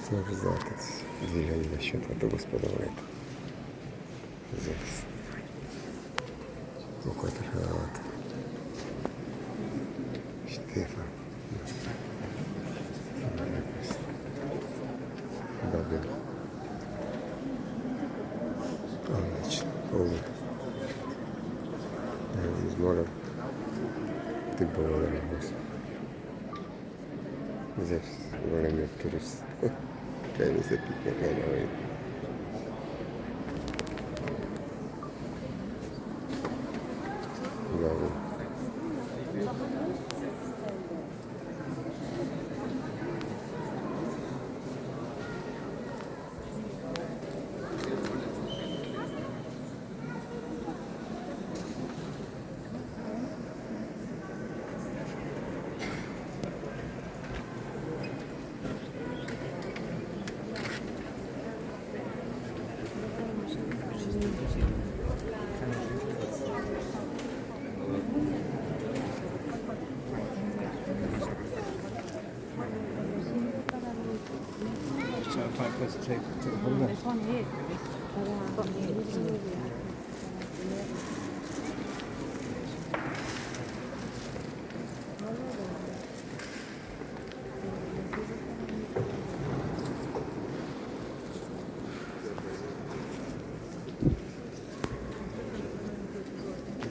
Тоже закид движение счета gospodaruje. Здесь какой-то халат. Штефан. Бабин. Отлично. Полный. Измором. Ты был рядом. Здесь время турист. Кайли запитня кайли. Бабин.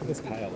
This pale.